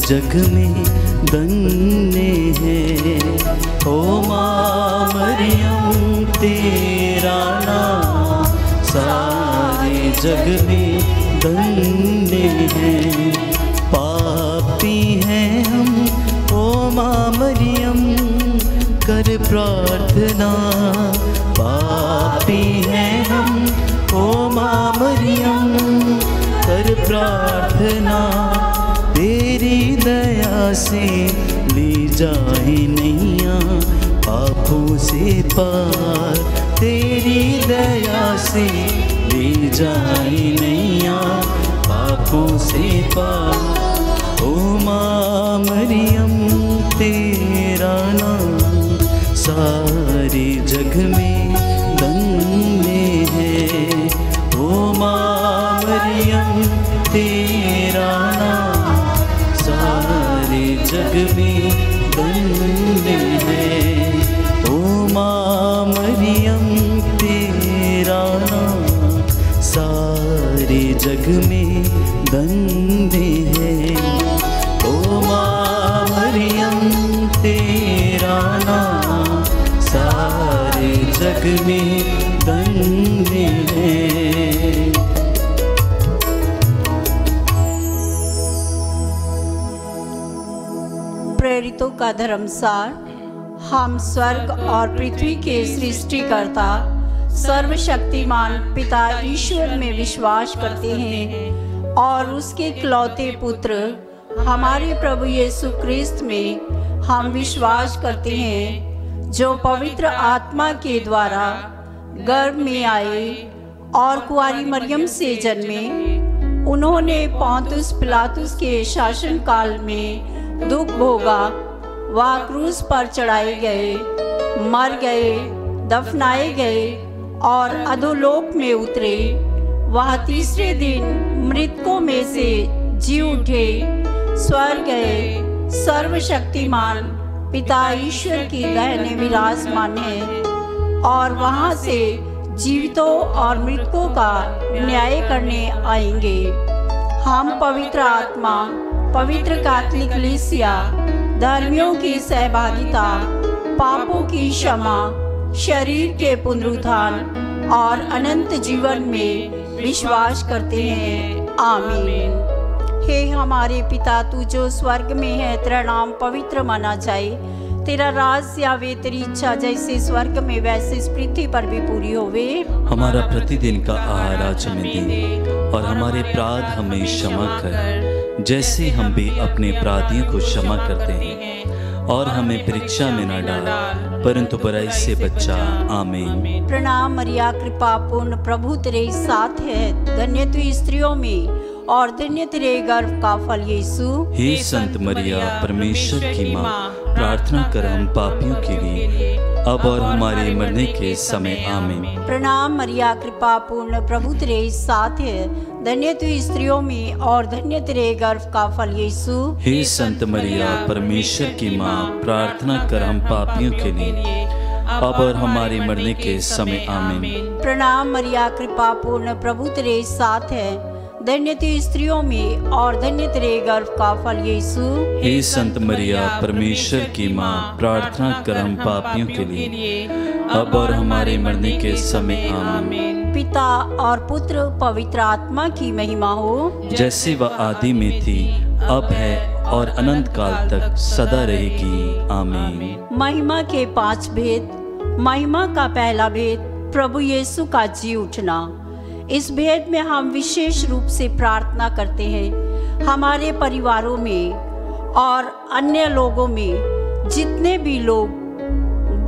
जग में धन्य है। ओ माँ मरियम तेरा नाम सारे जग में धन्य है। पापी हैं हम ओ माँ मरियम कर प्रार्थना। पापी हैं हम ओ माँ मरियम कर प्रार्थना। तेरी दया से ली जाए नैया पापों से पार। तेरी दया से ली जाए नैया पापों से पार। ओ माँ मरियम तेरा नाम सारे जग में धन्य है। ओ माँ मरियम तेरा नाम सारे जग में धन्य है। ओ माँ मरियम तेरा नाम सारे जग में धन्य है। ओ माँ मरियम तेरा नाम सारे जग में धन्य है। प्रेरितों का धर्मसार। हम स्वर्ग और पृथ्वी के सृष्टिकर्ता सर्वशक्तिमान पिता ईश्वर में विश्वास करते हैं और उसके इकलौते पुत्र हमारे प्रभु यीशु क्रिस्त में हम विश्वास करते हैं, जो पवित्र आत्मा के द्वारा गर्भ में आए और कुंवारी मरियम से जन्मे। उन्होंने पोंतुस पिलातुस के शासन काल में दुख भोगा, वह क्रूस पर चढ़ाए गए, मर गए, दफनाए गए और अधोलोक में उतरे। वह तीसरे दिन मृतकों में से जी उठे, स्वर्ग गए, सर्वशक्तिमान पिता ईश्वर की दाहिने विराजमान है और वहां से जीवितों और मृतकों का न्याय करने आएंगे। हम पवित्र आत्मा, पवित्र कैथोलिक कलीसिया, धर्मियों की सहभागिता, पापों की क्षमा, शरीर के पुनरुत्थान और अनंत जीवन में विश्वास करते हैं। आमीन। हे हमारे पिता, तू जो स्वर्ग में है, तेरा नाम पवित्र माना जाए। तेरा राज आवे, तेरी इच्छा जैसे स्वर्ग में वैसे इस पृथ्वी पर भी पूरी होवे। हमारा प्रतिदिन का आहार आज हमें दे और हमारे अपराध हमें क्षमा कर, जैसे हम भी अपने अपराधियों को क्षमा करते हैं। और हमें परीक्षा में न डाल, परंतु बुराई से बचा। आमीन। प्रणाम मरिया, कृपा पूर्ण, प्रभु तेरे साथ है। धन्य तू स्त्रियों में और धन्य तेरे गर्भ का फल यीशु। हे संत मरिया, परमेश्वर की माँ, प्रार्थना कर हम पापियों के लिए अब और हमारे मरने के समय। आमीन। प्रणाम मरिया, कृपा पूर्ण, प्रभु तेरे साथ है। धन्य तू स्त्रियों में और धन्य तेरे गर्भ का फल यीशु। हे संत मरिया, परमेश्वर की माँ, प्रार्थना कर हम पापियों के लिए अब और हमारे मरने के समय। आमीन। प्रणाम मरिया, कृपा पूर्ण, प्रभु तेरे साथ है। धन्य तू स्त्रियों में और धन्य तेरे गर्भ का फल यीशु। हे संत मरिया, परमेश्वर की माँ, प्रार्थना कर हम पापियों के लिए अब और हमारे मरने के समय। आमीन। पिता और पुत्र पवित्र आत्मा की महिमा हो, जैसे वह आदि में थी, अब है और अनंत काल तक सदा रहेगी। आमीन। महिमा के 5 भेद। महिमा का पहला भेद, प्रभु यीशु का जी उठना। इस भेद में हम विशेष रूप से प्रार्थना करते हैं हमारे परिवारों में और अन्य लोगों में जितने भी लोग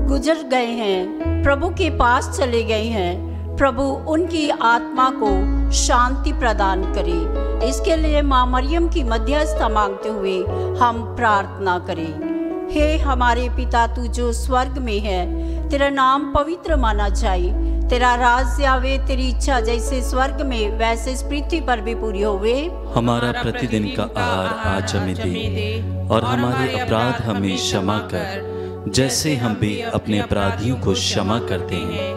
गुजर गए हैं, प्रभु के पास चले गए हैं, प्रभु उनकी आत्मा को शांति प्रदान करे। इसके लिए माँ मरियम की मध्यस्थता मांगते हुए हम प्रार्थना करें। हे हमारे पिता, तू जो स्वर्ग में है, तेरा नाम पवित्र माना जाए। तेरा राज्य आवे, तेरी इच्छा जैसे स्वर्ग में वैसे इस पृथ्वी पर भी पूरी होवे। हमारा प्रतिदिन का आहार आज हमें दे और हमारे अपराध हमें क्षमा कर, जैसे हम भी अपने अपराधियों को क्षमा करते हैं।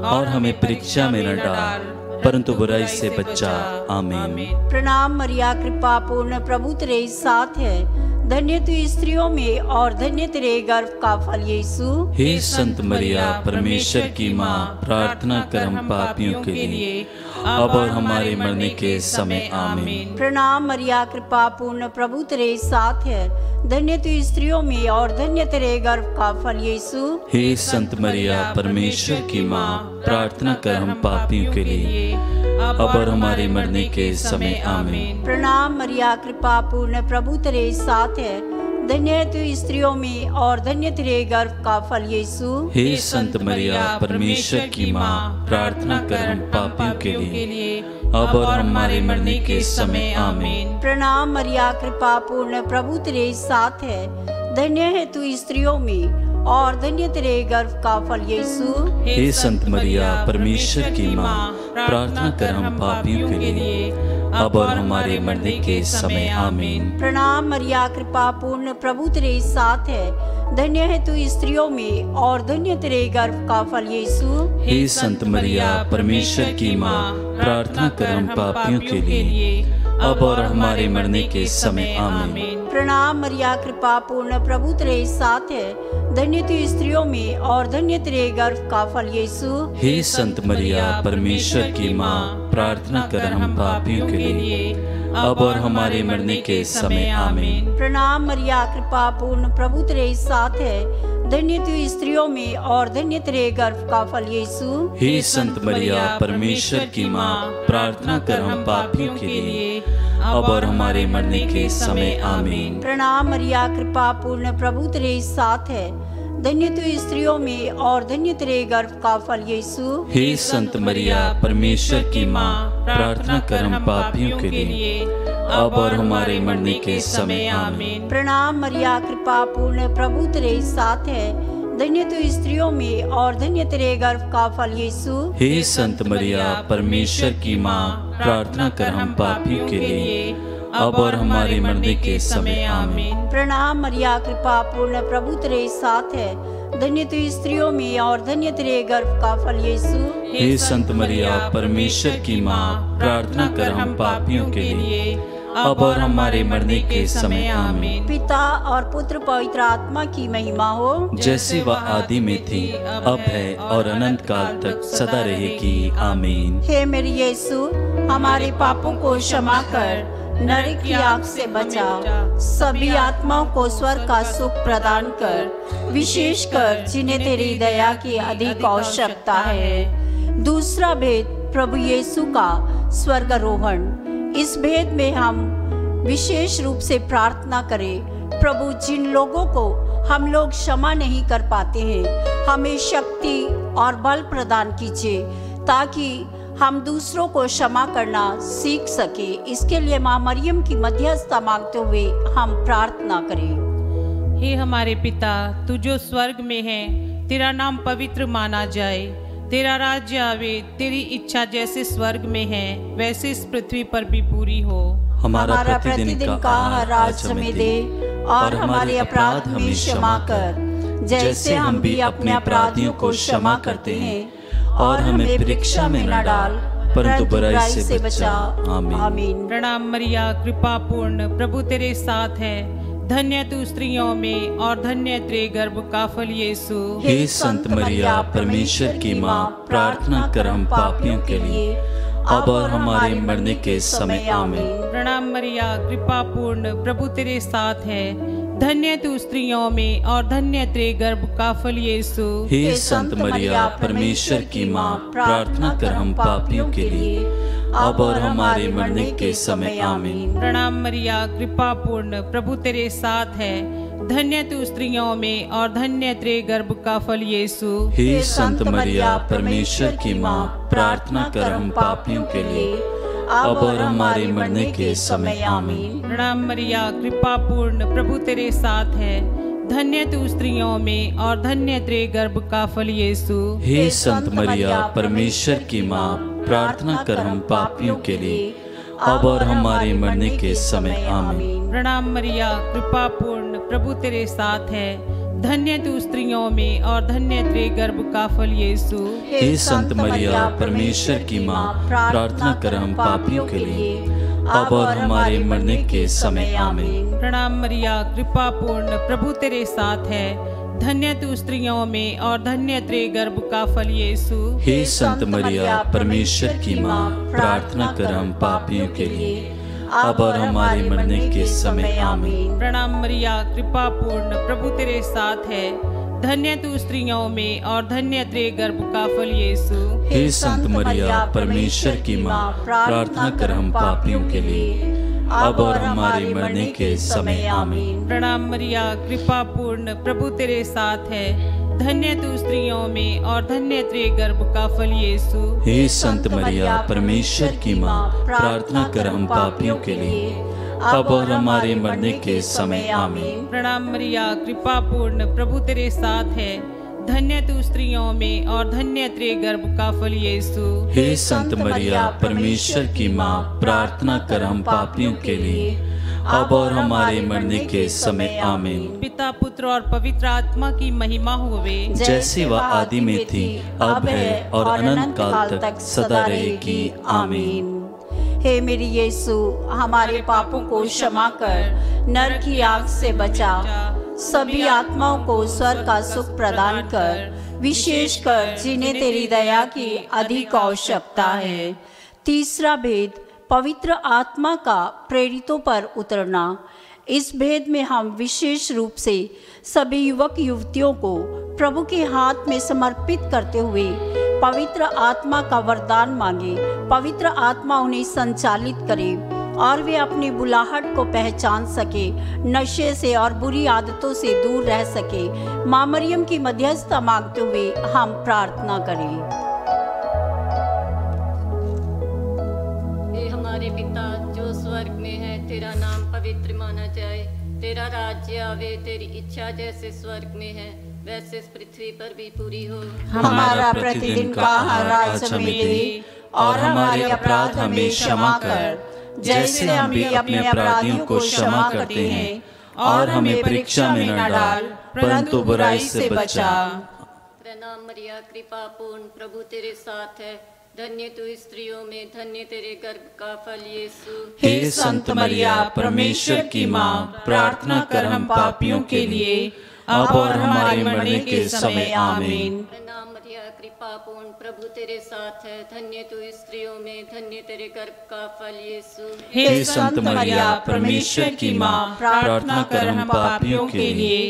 और हमें परीक्षा में न डाल, परंतु बुराई से बचा। आमीन। प्रणाम मरिया, कृपा पूर्ण, प्रभु तेरे साथ है, धन्य तू स्त्रियों में और धन्य तेरे गर्भ का फल यीशु। हे संत मरिया, परमेश्वर की माँ, प्रार्थना कर हम पापियों के लिए, अब और हमारे मरने के समय। आमीन। प्रणाम मरिया, कृपा पूर्ण, प्रभु तेरे साथ है, धन्य तू स्त्रियों में और धन्य तेरे गर्भ का फल यीशु। हे संत मरिया, परमेश्वर की माँ, प्रार्थना कर हम पापियों के लिए, अब और हमारे मरने के समय। आमीन। प्रणाम मरिया, कृपा पूर्ण, प्रभु तेरे साथ है, धन्य तू स्त्रियों में और धन्य तेरे गर्भ का फल यीशु। हे संत मरिया, परमेश्वर की माँ, प्रार्थना कर हम पापियों के लिए, अब और हमारे मरने के समय। आमीन। प्रणाम मरिया, कृपा पूर्ण, प्रभु तेरे साथ है, धन्य है तू स्त्रियों में और धन्य तेरे गर्भ का फल यीशु। हे संत मरिया, परमेश्वर की माँ, प्रार्थना कर हम पापियों के लिए, अब और हमारे मरने के समय। आमीन। प्रणाम मरिया, कृपा पूर्ण, प्रभु तेरे साथ है, धन्य है तू स्त्रियों में और धन्य तेरे गर्भ का फल यीशु। हे संत मरिया, परमेश्वर की माँ, प्रार्थना कर हम पापियों के लिए, अब और हमारे मरने के समय। आमीन। प्रणाम मरिया, कृपा पूर्ण, प्रभु तेरे साथ है, धन्य तू स्त्रियों में और धन्य तेरे गर्भ का फल यीशु। हे संत मरिया, परमेश्वर की माँ, प्रार्थना कर हम पापियों के लिए, अब और हमारे मरने के समय। आमीन। प्रणाम मरिया, कृपा पूर्ण, प्रभु तेरे साथ है, धन्य तू स्त्रियों में और धन्य तेरे गर्भ का फल यीशु। हे संत मरिया, परमेश्वर की माँ, प्रार्थना कर हम पापियों के लिए, अब और हमारे मरने के समय। आमीन। प्रणाम मरिया, कृपा पूर्ण, प्रभु तेरे साथ है, धन्य तू स्त्रियों में और धन्य तेरे गर्भ का फल यीशु। हे संत मरिया, परमेश्वर की माँ, प्रार्थना कर हम पापियों के लिए, अब और हमारे मरने के समय। आमीन। प्रणाम मरिया, कृपा पूर्ण, प्रभु तेरे साथ है, धन्य तू स्त्रियों में और धन्य तेरे गर्भ का फल यीशु। हे संत मरिया, परमेश्वर की माँ, प्रार्थना कर हम पापियों के लिए, अब और हमारे मरने के समय। आमीन। प्रणाम मरिया, कृपा पूर्ण, प्रभु तेरे साथ है, धन्य तू स्त्रियों में और धन्य तेरे गर्भ का फल यीशु। हे संत मरिया, परमेश्वर की माँ, प्रार्थना कर हम पापियों के लिए, अब और हमारे मरने के समय। आमीन। पिता और पुत्र पवित्र आत्मा की महिमा हो, जैसे वह आदि में थी, अब है और अनंत काल तक सदा रहेगी। आमीन। हे मेरे यीशु, हमारे पापों को क्षमा कर, नरक की आग से बचा, सभी आत्माओं को स्वर्ग का सुख प्रदान कर, विशेषकर जिन्हें तेरी दया की अधिक आवश्यकता है। दूसरा भेद, प्रभु यीशु का स्वर्गारोहण। इस भेद में हम विशेष रूप से प्रार्थना करें, प्रभु जिन लोगों को हम लोग क्षमा नहीं कर पाते हैं, हमें शक्ति और बल प्रदान कीजिए ताकि हम दूसरों को क्षमा करना सीख सके। इसके लिए माँ मरियम की मध्यस्थता मांगते हुए हम प्रार्थना करें। हे हमारे पिता, तू जो स्वर्ग में है, तेरा नाम पवित्र माना जाए, तेरा राज्य आवे, तेरी इच्छा जैसे स्वर्ग में है वैसे इस पृथ्वी पर भी पूरी हो। हमारा प्रतिदिन का आहार आज हमें दे और हमारे अपराध हमें क्षमा कर, जैसे हम भी अपने अपराधियों को क्षमा करते हैं, और हमें परीक्षा में न डाल, परंतु बुराई से बचा। आमीन। प्रणाम मरिया, कृपा पूर्ण, प्रभु तेरे साथ है, धन्य तू स्त्रियों में और धन्य तेरे गर्भ का फल यीशु। हे संत मरिया, परमेश्वर की माँ, प्रार्थना कर हम पापियों के लिए, अब और हमारे मरने के समय। आमीन। प्रणाम मरिया, कृपा पूर्ण, प्रभु तेरे साथ है, धन्य तू स्त्रियों में और धन्य तेरे गर्भ का फल यीशु। हे संत मरिया, परमेश्वर की माँ, प्रार्थना कर हम पापियों के लिए, अब और हमारे मरने के समय। आमीन। प्रणाम मरिया, कृपा पूर्ण, प्रभु तेरे साथ है, धन्य तू स्त्रियों में और धन्य तेरे गर्भ का फल यीशु। हे संत मरिया, परमेश्वर की माँ, प्रार्थना कर हम पापियों के लिए, अब और हमारे मरने के समय। आमीन। प्रणाम मरिया, कृपा पूर्ण, प्रभु तेरे साथ है, धन्य तू स्त्रियों में और धन्य तेरे गर्भ का फल यीशु। हे संत मरिया, परमेश्वर की माँ, प्रार्थना कर हम पापियों के लिए, अब और हमारे मरने के समय। आमीन। प्रणाम मरिया, कृपा पूर्ण, प्रभु तेरे साथ है, धन्य तू स्त्रियों में और धन्य तेरे गर्भ का फल यीशु। हे संत मरिया परमेश्वर की माँ, प्रार्थना कर हम पापियों के लिए, अब और हमारे मरने के समय आमीन। प्रणाम मरिया, कृपा पूर्ण, प्रभु तेरे साथ है। धन्य तू स्त्रियों में और धन्य तेरे गर्भ का फल यीशु। हे संत मरिया परमेश्वर की माँ, प्रार्थना कर हम पापियों के लिए, अब और हमारे मरने के समय आमीन। प्रणाम मरिया, कृपा पूर्ण, प्रभु तेरे साथ है। धन्य तू स्त्रियों में और धन्य तेरे गर्भ का फल यीशु। हे संत मरिया परमेश्वर की माँ, प्रार्थना कर हम पापियों के लिए, अब और हमारे मरने के समय आमीन। प्रणाम मरिया, कृपा पूर्ण, प्रभु तेरे साथ है। धन्य तू स्त्रियों में और धन्य तेरे गर्भ का फल यीशु। हे संत मरिया परमेश्वर की माँ, प्रार्थना कर हम पापियों के लिए, अब और हमारे मरने के समय आमीन। प्रणाम मरिया, कृपा पूर्ण, प्रभु तेरे साथ है। धन्य तू स्त्रियों में और धन्य तेरे गर्भ का फल यीशु। हे संत मरिया परमेश्वर की माँ, प्रार्थना कर हम पापियों के लिए, अब और हमारे मरने के समय आमीन। पिता, पुत्र और पवित्र आत्मा की महिमा होवे, जैसे वह आदि में थी, अब है और अनंत काल तक सदा रहेगी आमीन। हे मेरी यीशु, हमारे पापों को क्षमा कर, नरक की आग से बचा, सभी आत्माओं को स्वर्ग का सुख प्रदान कर, विशेषकर जिन्हें तेरी दया की अधिक आवश्यकता है। तीसरा भेद, पवित्र आत्मा का प्रेरितों पर उतरना। इस भेद में हम विशेष रूप से सभी युवक युवतियों को प्रभु के हाथ में समर्पित करते हुए पवित्र आत्मा का वरदान मांगे। पवित्र आत्मा उन्हें संचालित करे और वे अपनी बुलाहट को पहचान सके, नशे से और बुरी आदतों से दूर रह सके। माँ मरियम की मध्यस्थता मांगते हुए हम प्रार्थना करें। हे हमारे पिता जो स्वर्ग में है, तेरा नाम पवित्र माना जाए, तेरा राज्य आवे, तेरी इच्छा जैसे स्वर्ग में है वैसे इस पृथ्वी पर भी पूरी हो। हमारा प्रतिदिन का आहार आज हमें दे, और हमारे अपराध हमें क्षमा कर, जैसे हम भी अपने अपराधियों को क्षमा करते हैं, और हमें परीक्षा में न डाल, परंतु बुराई से बचा। प्रणाम मरिया, कृपा पूर्ण, प्रभु तेरे साथ है। धन्य तू स्त्रियों में, धन्य तेरे गर्भ का फल यीशु। हे संत मरिया परमेश्वर की माँ, प्रार्थना कर हम पापियों के लिए, अब और हमारे मरने के समय आमीन। प्रणाम मरिया, कृपा पूर्ण, प्रभु तेरे साथ है। धन्य तू स्त्रियों में, धन्य तेरे गर्भ का फल यीशु। हे संत मरिया परमेश्वर की माँ, प्रार्थना कर हम पापियों के लिए,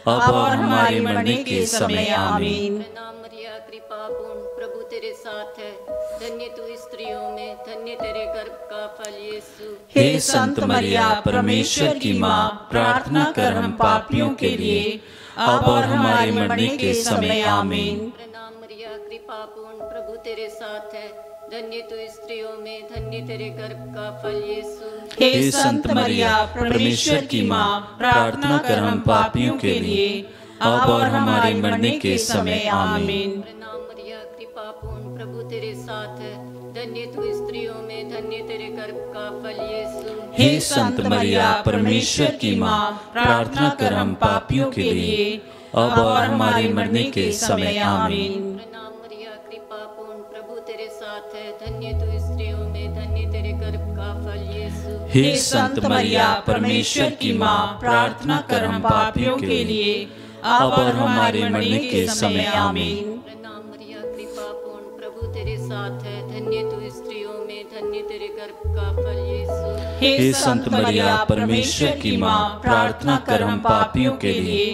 अब और हमारे मरने के समय आमीन। प्रणाम मरिया, कृपा पूर्ण, प्रभु तेरे साथ है। धन्य तू स्त्रियों में, धन्य तेरे गर्भ का फल यीशु। हे संत मरिया परमेश्वर की माँ, प्रार्थना कर हम पापियों के लिए, अब और हमारे मरने के समय आमीन। प्रणाम मरिया, कृपा पूर्ण, प्रभु तेरे साथ है। धन्य तू स्त्रियों में, धन्य तेरे गर्भ का फल यीशु। हे संत मरिया परमेश्वर की माँ, प्रार्थना कर हम पापियों के लिए, अब और हमारे मरने के समय आमीन। प्रणाम मरिया, कृपा पूर्ण, प्रभु तेरे साथ है। धन्य तू स्त्रियों में, धन्य तेरे गर्भ का फल यीशु। हे संत मरिया परमेश्वर की माँ, प्रार्थना कर हम पापियों के लिए, अब और हमारे मरने के समय आमीन। प्रणाम मरिया, कृपा पूर्ण, प्रभु तेरे साथ है। धन्य तू स्त्रियों में, धन्य तेरे गर्भ का फल यीशु। हे संत मरिया परमेश्वर की माँ, प्रार्थना कर हम पापियों के लिए, अब और हमारे मरने के समय आमीन। प्रणाम मरिया, कृपा पूर्ण, प्रभु तेरे साथ है। धन्य तू स्त्रियों में, धन्य तेरे गर्भ का फल यीशु। हे संत मरिया परमेश्वर की माँ, प्रार्थना कर हम पापियों के लिए,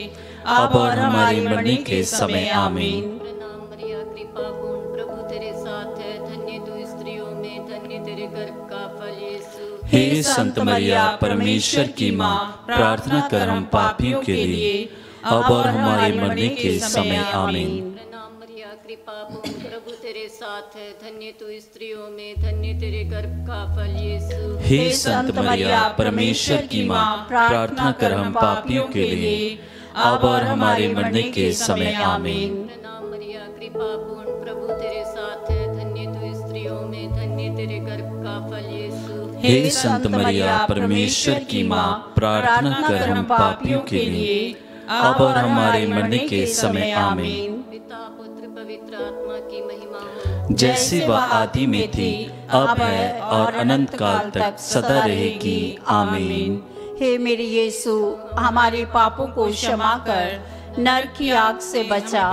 अब और हमारे मरने के समय आमीन। प्रणाम मरिया, कृपा पूर्ण, प्रभु तेरे साथ है। धन्य तू स्त्रियों में, धन्य तेरे गर्भ का फल यीशु। हे संत मरिया परमेश्वर की माँ, प्रार्थना कर हम पापियों के लिए, अब और हमारे मरने के समय आमीन। प्रणाम मरिया, कृपा पूर्ण, प्रभु तेरे साथ है। धन्य तू स्त्रियों में, धन्य तेरे गर्भ का फल यीशु। हे संत मरिया परमेश्वर की माँ, प्रार्थना कर हम पापियों के लिए, अब और हमारे मरने के समय आमीन। प्रणाम मरिया, कृपा पूर्ण, प्रभु तेरे साथ है। धन्य तू स्त्रियों में, धन्य तेरे गर्भ का फल यीशु। हे संत मरिया परमेश्वर की माँ, प्रार्थना कर हम पापियों के लिए, अब और हमारे मरने के समय आमीन। पिता पुत्र पवित्र आत्मा की महिमा हो, जैसे वह आदि में थी, अब है और अनंत काल तक सदा रहेगी। आमीन। हे मेरे यीशु, हमारे पापों को क्षमा कर, नरक की आग से बचा,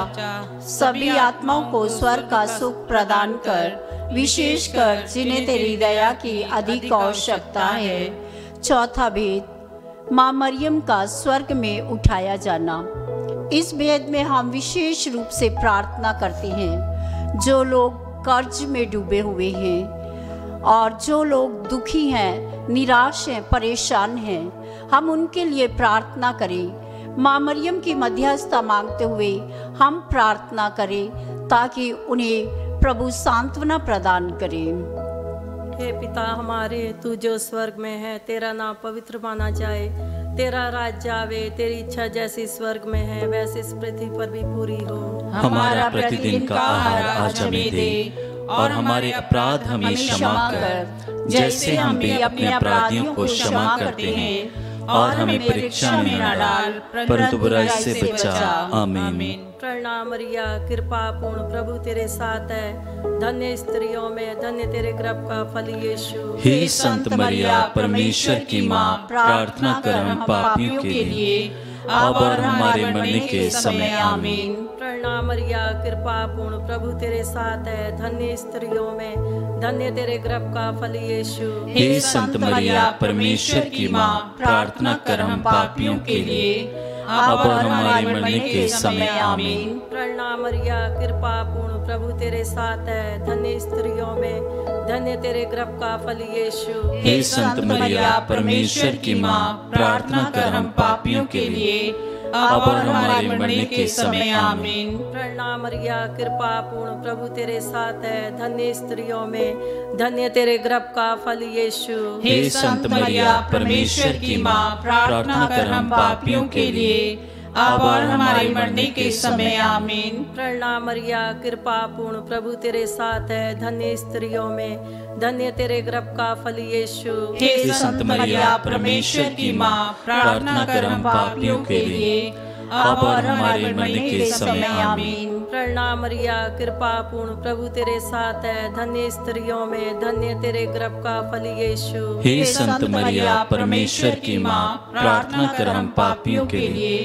सभी आत्माओं को स्वर्ग का सुख प्रदान कर, विशेषकर जिन्हें तेरी दया की अधिक आवश्यकता है। चौथा भेद, माँ मरियम का स्वर्ग में उठाया जाना। इस भेद में हम विशेष रूप से प्रार्थना करते हैं जो लोग कर्ज में डूबे हुए हैं और जो लोग दुखी हैं, निराश हैं, परेशान हैं। हम उनके लिए प्रार्थना करें। माँ मरियम की मध्यस्थता मांगते हुए हम प्रार्थना करें ताकि उन्हें प्रभु सांत्वना प्रदान करें। हे पिता हमारे, तू जो स्वर्ग में है, तेरा नाम पवित्र माना जाए, तेरा राज्य आवे, तेरी इच्छा जैसी स्वर्ग में है वैसे इस पृथ्वी पर भी पूरी हो। हमारा प्रतिदिन का आहार आज हमें दे और हमारे अपराध हमें क्षमा कर, जैसे हम भी अपने अपराधियों को क्षमा करते हैं, और हमें परीक्षा में न डाल, परंतु बुराई से बचा। आमीन। प्रणाम मरिया, कृपा पूर्ण प्रभु तेरे साथ है, धन्य स्त्रियों में धन्य तेरे गर्भ का फल यीशु। हे संत मरिया, परमेश्वर की माँ, प्रार्थना कर हम पापियों के लिए, अब और हमारे मरने के समय। आमीन। प्रणाम मरिया, कृपा पूर्ण प्रभु तेरे साथ है, धन्य स्त्रियों में धन्य तेरे गर्भ का फल यीशु। हे संत मरिया, परमेश्वर की माँ, प्रार्थना कर हम पापियों के लिए, अब और हमारे मरने के समय। आमीन। प्रणाम मरिया, कृपा पूर्ण प्रभु तेरे साथ है, धन्य स्त्रियों में धन्य तेरे गर्भ का फल यीशु। हे संत मरिया, परमेश्वर की माँ, प्रार्थना कर हम पापियों के लिए, अब और हमारे मरने के समय। आमीन। प्रणाम मरिया, कृपा पूर्ण प्रभु तेरे साथ है, धन्य स्त्रियों में धन्य तेरे गर्भ का फल यीशु। हे संत मरिया, परमेश्वर की माँ, प्रार्थना कर हम पापियों के लिए, अब और हमारे मरने के समय। आमीन। प्रणाम मरिया, कृपा पूर्ण प्रभु तेरे साथ है, धन्य स्त्रियों में धन्य तेरे गर्भ का फल यीशु। हे संत मरिया, परमेश्वर की माँ, प्रार्थना कर हम पापियों के लिए, अब और हमारे मरने के समय। आमीन। प्रणाम मरिया, कृपा पूर्ण प्रभु तेरे साथ है, धन्य स्त्रियों में धन्य तेरे गर्भ का फल यीशु। हे संत मरिया, परमेश्वर की माँ, प्रार्थना कर हम पापियों के लिए,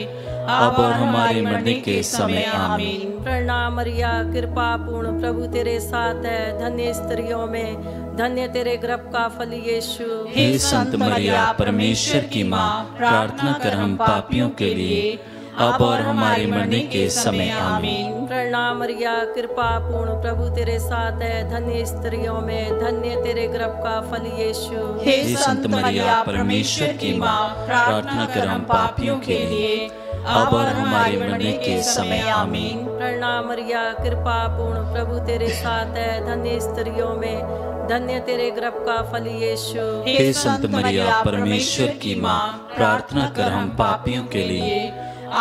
अब और हमारे मरने के समय। आमीन। प्रणाम मरिया, कृपा पूर्ण प्रभु तेरे साथ है, धन्य स्त्रियों में धन्य तेरे गर्भ का फल यीशु। हे संत मरिया, परमेश्वर की माँ, प्रार्थना कर हम पापियों के लिए, अब और हमारे मरने के समय। आमीन। प्रणाम मरिया, कृपा पूर्ण प्रभु तेरे साथ है, धन्य स्त्रियों में धन्य तेरे गर्भ का फल यीशु। हे संत मरिया, परमेश्वर की माँ, प्रार्थना कर हम पापियों के लिए, अब और हमारे मरने के समय। आमीन। प्रणाम मरिया, कृपा पूर्ण प्रभु तेरे साथ है, धन्य स्त्रियों में धन्य तेरे गर्भ का फल यीशु। हे संत मरिया, परमेश्वर की माँ, प्रार्थना कर हम पापियों के लिए,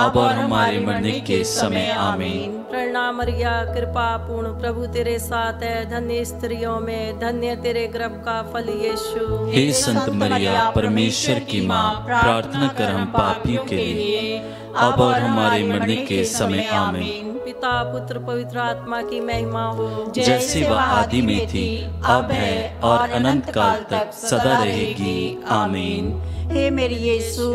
अब और हमारे मरने के समय। आमीन। प्रणाम मरिया, कृपा पूर्ण प्रभु तेरे साथ है, धन्य स्त्रियों में धन्य तेरे गर्भ का फल यीशु। हे संत मरिया, परमेश्वर की माँ, प्रार्थना कर हम पापियों के लिए, अब और हमारे मरने के समय। आमीन। पिता पुत्र पवित्र आत्मा की महिमा हो, जैसे वह आदि में थी, अब है और अनंत काल तक सदा रहेगी। आमीन। हे मेरे यीशु,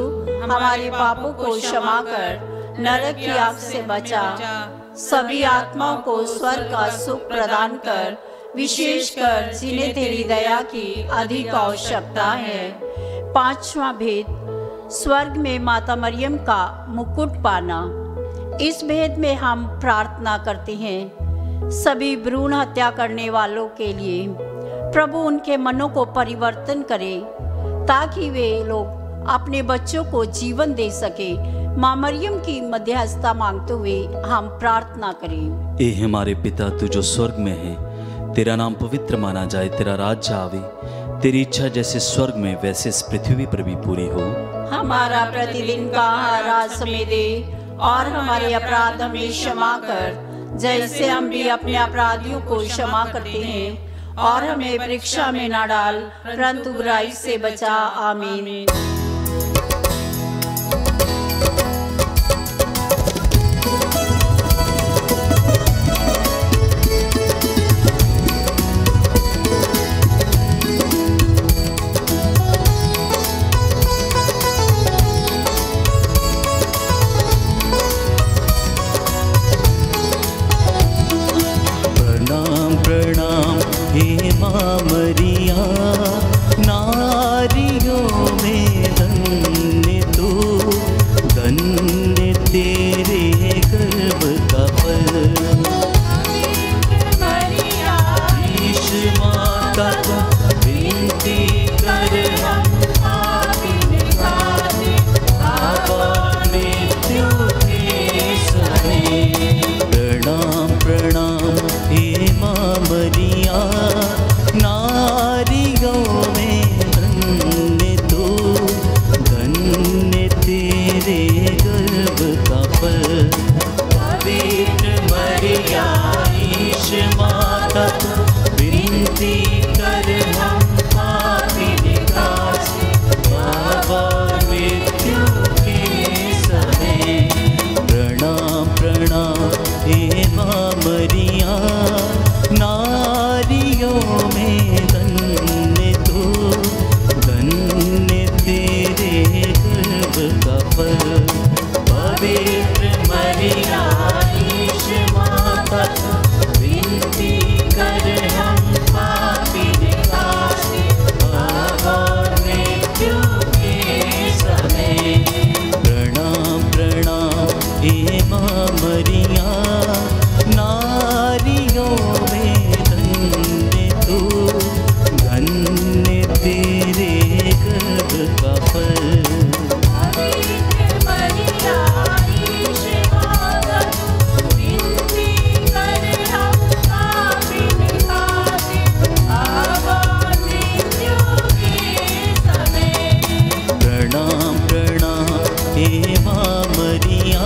हमारे पापों को क्षमा कर, नरक की आग से बचा, सभी आत्माओं को स्वर्ग का सुख प्रदान कर, विशेषकर जिन्हें तेरी दया की अधिक आवश्यकता है। पांचवा भेद, स्वर्ग में माता मरियम का मुकुट पाना। इस भेद में हम प्रार्थना करते हैं सभी भ्रूण हत्या करने वालों के लिए। प्रभु उनके मनों को परिवर्तन करे ताकि वे लोग अपने बच्चों को जीवन दे सके। माँ मरियम की मध्यस्थता मांगते हुए हम प्रार्थना करें। ए हमारे पिता, तू जो स्वर्ग में है, तेरा नाम पवित्र माना जाए, तेरा राज्य आवे, तेरी इच्छा जैसे स्वर्ग में वैसे इस पृथ्वी पर भी पूरी हो। हमारा प्रतिदिन का आहार आज हमें दे और हमारे अपराध हमें क्षमा कर, जैसे हम भी अपने अपराधियों को क्षमा करते हैं, और हमें परीक्षा में न डाल, परंतु बुराई से बचा। आमीन। माँ मरिया, नारियों में धन्य तू, धन्य तेरे गर्भ का फल। ईश माता को विनती कर हम मृत्यु के समय। प्रणाम प्रणाम हे माँ मरिया, नारियों में धन्य तू, धन्य तेरे गर्भ का फल। पवित्र मरिया ईश माता को विनती कर हम पापी निकासी, बाबा मृत्यु के समय। प्रणाम प्रणाम हे माँ मरिया, नारियों में धन्य तू, धन्य तेरे गर्भ का फल। पवित्र मरिया ईश माता को विनती कर हम पापी निकासी, बाबा मृत्यु के समय। प्रणाम प्रणाम हे माँ मरिया, नारियों में धन्य तू, धन्य तेरे गर्भ का फल। प्रणाम प्रणाम हे माँ मरिया,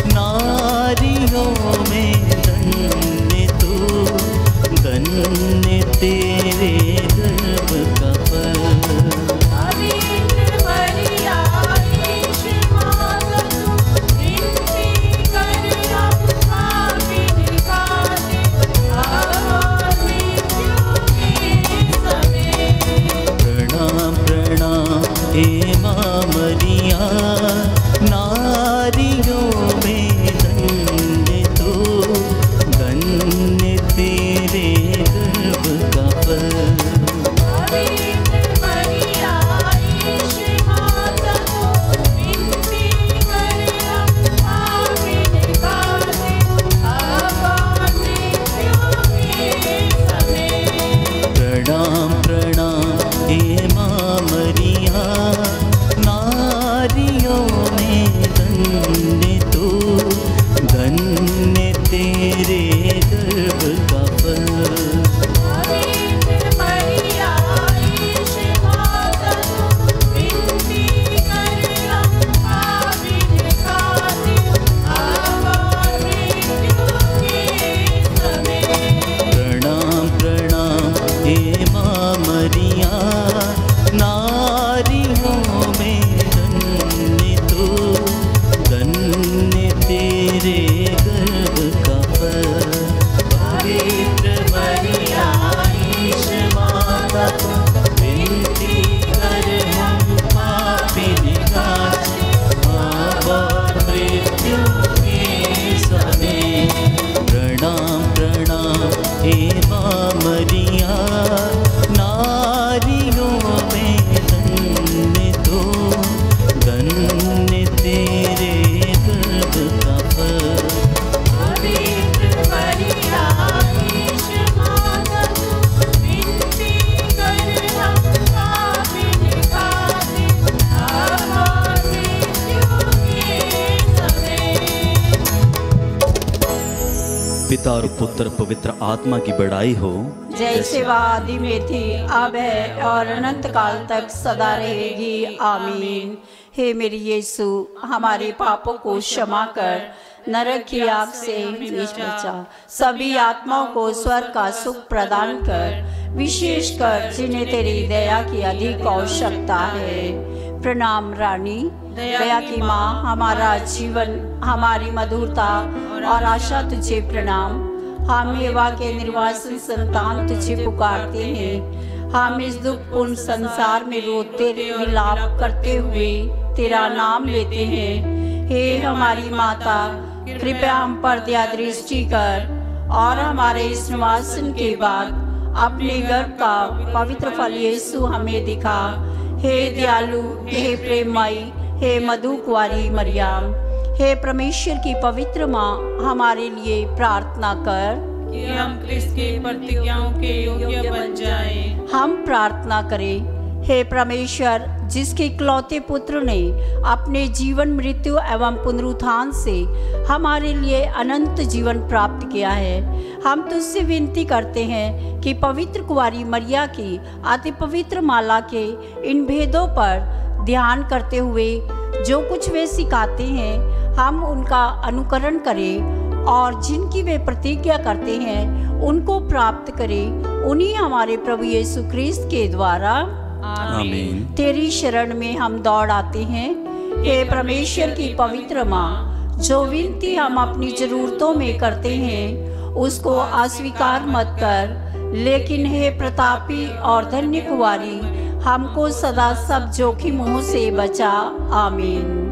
नारियों में धन्य तू, धन्य तेरे गर्भ का फल। प्रणाम प्रणाम हे माँ मरिया, नारियों में धन्य तू, धन्य तेरे गर्भ का फल। प्रणाम प्रणाम हे माँ मरिया, नारियों में धन्य तू, धन्य तेरे गर्भ का फल। प्रणाम प्रणाम हे माँ मरिया, नारियों में धन्य तू, धन्य तेरे गर्भ का फल। पवित्र मरिया ईश माता को विनती कर हम पापी निकासी, बाबा मृत्यु के समय। प्रणाम प्रणाम हे माँ मरिया, नारियों में धन्य तू, धन्य तेरे गर्भ का फल। पवित्र मरिया ईश माता को विनती कर हम पापी निकासी, बाबा मृत्यु के समय। पिता और पुत्र पवित्र आत्मा की बड़ाई हो, जैसे वह आदि में थी, अब है और अनंत काल तक सदा रहेगी। आमीन। हे मेरी यीशु, हमारे पापों को क्षमा कर, नरक की आग से हमें बचा, सभी आत्माओं को स्वर्ग का सुख प्रदान कर, विशेषकर जिन्हें तेरी दया की अधिक आवश्यकता है। प्रणाम रानी, दया की माँ, हमारा जीवन, हमारी मधुरता और आशा तुझे प्रणाम। हम एवा के निर्वासन संतान तुझे पुकारते हैं। हम इस दुखपूर्ण संसार में रोते विलाप करते हुए तेरा नाम लेते हैं। हे हमारी माता, कृपया हम पर दया दृष्टि कर और हमारे इस निवासन के बाद अपने गर्भ का पवित्र फल यीशु हमें दिखा। हे दयालु, हे प्रेममयी, हे मधु कुंवारी मरियम, हे परमेश्वर की पवित्र माँ, हमारे लिए प्रार्थना कर कि हम क्रिस्त की प्रतिज्ञाओं के योग्य बन जाएं। हम प्रार्थना करें। हे परमेश्वर, जिसके इकलौते पुत्र ने अपने जीवन, मृत्यु एवं पुनरुत्थान से हमारे लिए अनंत जीवन प्राप्त किया है, हम तुझसे विनती करते हैं कि पवित्र कुंवारी मरिया की अति पवित्र माला के इन भेदों पर ध्यान करते हुए जो कुछ वे सिखाते हैं, हम उनका अनुकरण करें और जिनकी वे प्रतिज्ञा करते हैं उनको प्राप्त करें। उन्हीं हमारे प्रभु यीशु क्रिस्त के द्वारा आमीन। तेरी शरण में हम दौड़ आते हैं। हे परमेश्वर की पवित्र माँ, जो विनती हम अपनी जरूरतों में करते हैं उसको अस्वीकार मत कर, लेकिन हे प्रतापी और धन्य कुंवारी, हमको सदा सब जोखिमों से बचा। आमीन।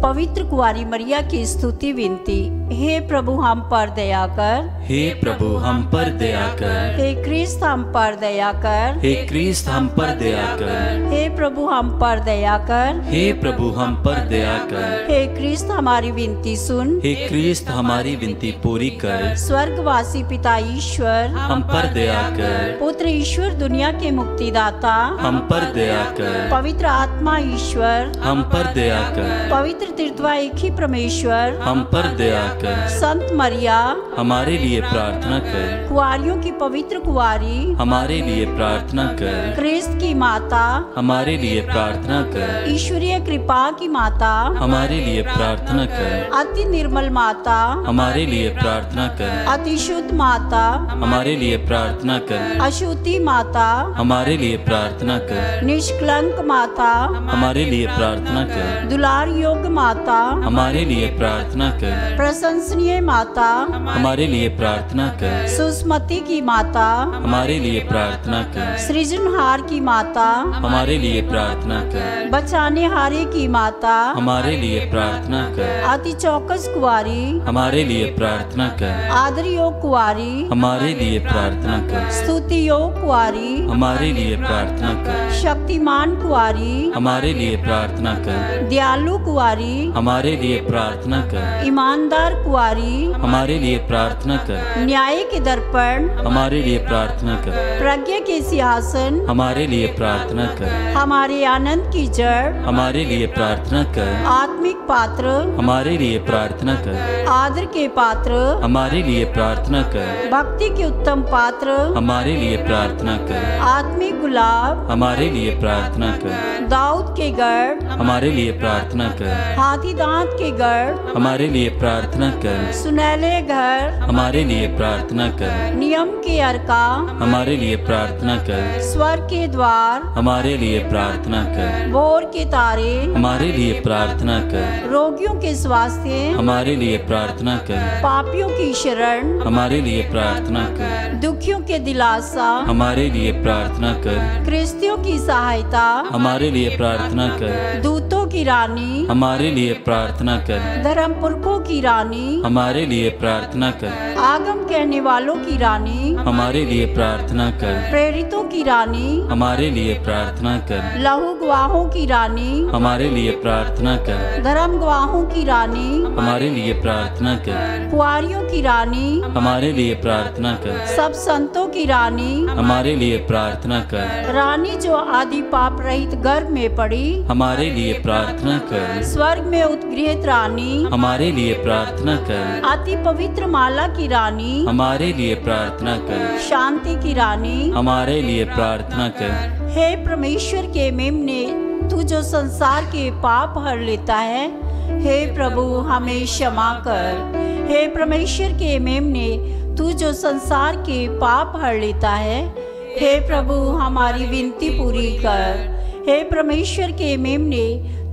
पवित्र कुंवारी मरिया की स्तुति विनती। हे प्रभु हम पर दया कर, हे प्रभु हम पर दया कर, हे क्रिस्त हम पर दया कर, हे क्रिस्त हम पर दया कर, हे प्रभु हम पर दया कर, हे प्रभु हम पर दया कर, हे क्रिस्त हमारी विनती सुन, हे क्रिस्त हमारी विनती पूरी कर, स्वर्गवासी पिता ईश्वर हम पर दया कर, पुत्र ईश्वर दुनिया के मुक्तिदाता हम पर दया कर, पवित्र आत्मा ईश्वर हम पर दया कर, पवित्र तीर्थवा एक ही परमेश्वर हम पर दया कर, संत मरिया हमारे लिए प्रार्थना कर, कुंवारियों की पवित्र कुंवारी हमारे लिए प्रार्थना कर, क्रिस्त की माता हमारे लिए प्रार्थना कर, ईश्वरीय कृपा की माता हमारे लिए प्रार्थना कर, अति निर्मल माता हमारे लिए प्रार्थना कर, अति शुद्ध माता हमारे लिए प्रार्थना कर, अशुद्धि माता हमारे लिए प्रार्थना कर, निष्कलंक माता हमारे लिए प्रार्थना कर, दुलार योग्य माता हमारे लिए प्रार्थना कर, प्रशंसनीय माता हमारे लिए प्रार्थना कर, सुस्मति की माता हमारे लिए प्रार्थना कर, सृजनहार की माता हमारे लिए प्रार्थना कर, बचाने हारे की माता हमारे लिए प्रार्थना कर, अति चौकस कुंवारी हमारे लिए प्रार्थना कर, आदर योग कुंवारी हमारे लिए प्रार्थना कर, स्तुति योग कुंवारी हमारे लिए प्रार्थना कर, शक्तिमान कुंवारी हमारे लिए प्रार्थना कर, दयालु कुंवारी हमारे लिए प्रार्थना कर, ईमानदार कुंवारी हमारे लिए प्रार्थना कर, न्याय के दर्पण हमारे लिए प्रार्थना कर, प्रज्ञा के सिंहासन हमारे लिए प्रार्थना कर, हमारे आनंद की जड़ हमारे लिए प्रार्थना कर, आत्मिक पात्र हमारे लिए प्रार्थना कर, आदर के पात्र हमारे लिए प्रार्थना कर, भक्ति के उत्तम पात्र हमारे लिए प्रार्थना कर, आत्मिक गुलाब हमारे लिए प्रार्थना कर, दाऊद के गढ़ हमारे लिए प्रार्थना कर, हाथी दांत के गढ़ हमारे लिए प्रार्थना कर, सुनहले घर हमारे लिए प्रार्थना कर, नियम के अर्का हमारे लिए प्रार्थना कर, स्वर्ग के द्वार हमारे लिए प्रार्थना कर, भोर के तारे हमारे लिए प्रार्थना कर, रोगियों के स्वास्थ्य हमारे लिए प्रार्थना कर, पापियों की शरण हमारे लिए प्रार्थना कर, दुखियों के दिलासा हमारे लिए प्रार्थना कर, क्रिस्तियों की सहायता हमारे लिए प्रार्थना कर, दूतों की रानी हमारे लिए प्रार्थना कर, धर्म पुरखों की रानी हमारे लिए प्रार्थना कर, आगम कहने वालों की रानी हमारे लिए प्रार्थना कर, प्रेरितों की रानी हमारे लिए प्रार्थना कर, लहू गवाहों की रानी हमारे लिए प्रार्थना कर, धर्म गवाहों की रानी हमारे लिए प्रार्थना कर, कुंवारियों की रानी हमारे लिए प्रार्थना कर, सब संतों की रानी हमारे लिए प्रार्थना कर, रानी जो आदि पाप रहित गर्भ में पड़ी हमारे लिए प्रार्थना कर, स्वर्ग में उत्गृहित रानी हमारे लिए प्रार्थना कर, अति पवित्र माला की रानी हमारे लिए प्रार्थना कर, शांति की रानी हमारे लिए प्रार्थना कर, हे परमेश्वर के मेमने, तू जो संसार के पाप हर लेता है, हे प्रभु हमें क्षमा कर। हे परमेश्वर के मेमने, तू जो संसार के पाप हर लेता है, हे प्रभु हमारी विनती पूरी कर। हे परमेश्वर के मेमने,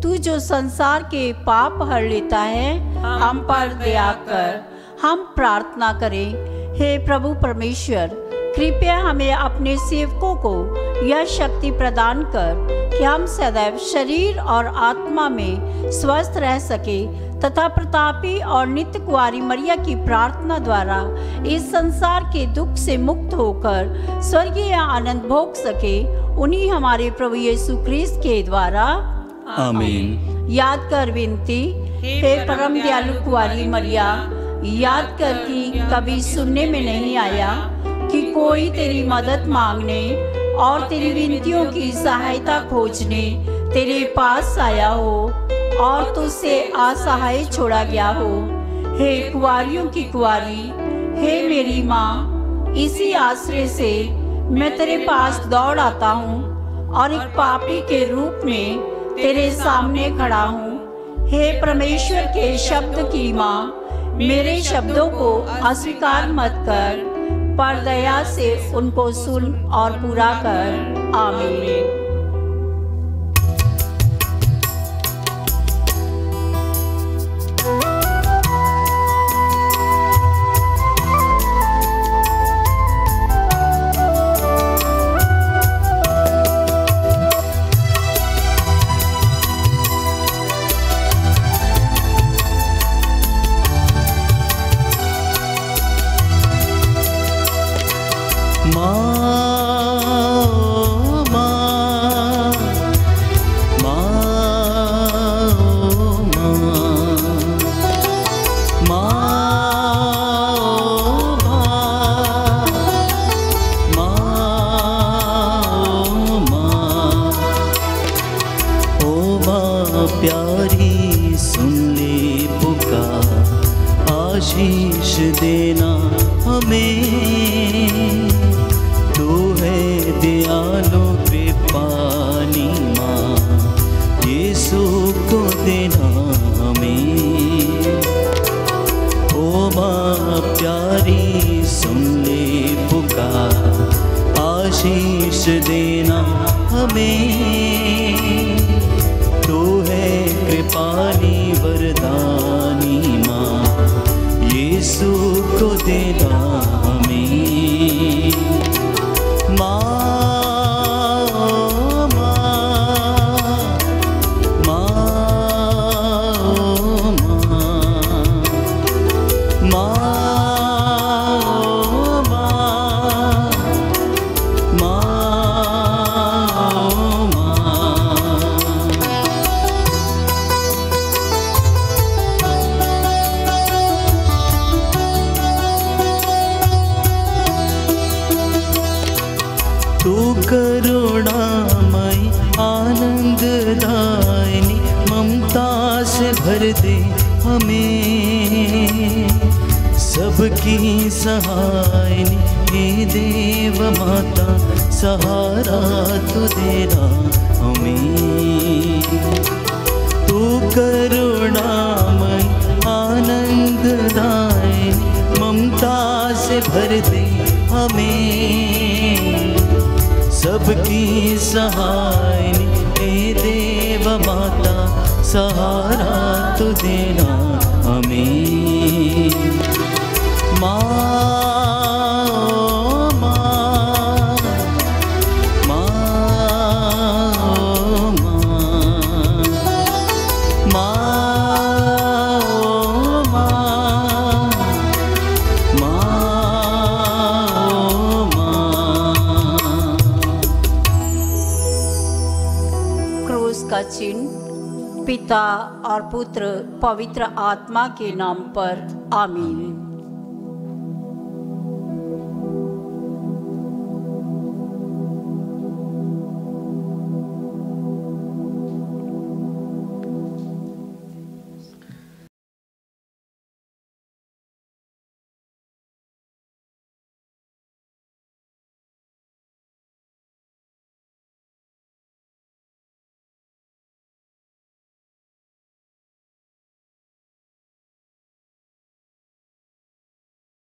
तू जो संसार के पाप हर लेता है, हम पर दया कर। हम प्रार्थना करें। हे प्रभु परमेश्वर, कृपया हमें अपने सेवकों को यह शक्ति प्रदान कर कि हम सदैव शरीर और आत्मा में स्वस्थ रह सके, तथा प्रतापी और नित्य कुंवारी मरिया की प्रार्थना द्वारा इस संसार के दुख से मुक्त होकर स्वर्गीय आनंद भोग सके, उन्हीं हमारे प्रभु यीशु ख्रिस्त के द्वारा आमीन। याद कर विनती, हे परम दयालु कुंवारी मरिया, याद कर कि कभी सुनने में नहीं आया कि कोई तेरी मदद मांगने और तेरी विनतियों की सहायता खोजने तेरे पास आया हो और तुझसे असहाय छोड़ा गया हो। हे कुंवारियों की कुंवारी, हे मेरी माँ, इसी आश्रय से मैं तेरे पास दौड़ आता हूँ और एक पापी के रूप में तेरे सामने खड़ा हूँ। हे परमेश्वर के शब्द की माँ, मेरे शब्दों को अस्वीकार मत कर, पर दया से उनको सुन और पूरा कर। आमीन। प्यारी सुन ले पुकार, आशीष देना हमें, तू है दयालु कृपानी माँ, यीशु को देना हमें। ओ माँ प्यारी सुन ले पुकार, आशीष देना हमें, तू है कृपानी वरदानी माँ, यीशु को देना हमें। माँ तू करुणामयी आनंददायिनी, ममता से भर दे हमें, सबकी सहायनी हे देव माता, सहारा तू देना हमें। तू करुणामयी आनंददायिनी, ममता से भर दे हमें, सबकी सहायनी हे देव माता, सहारा तू देना हमें। माँ का चिन्ह पिता और पुत्र पवित्र आत्मा के नाम पर। आमीन।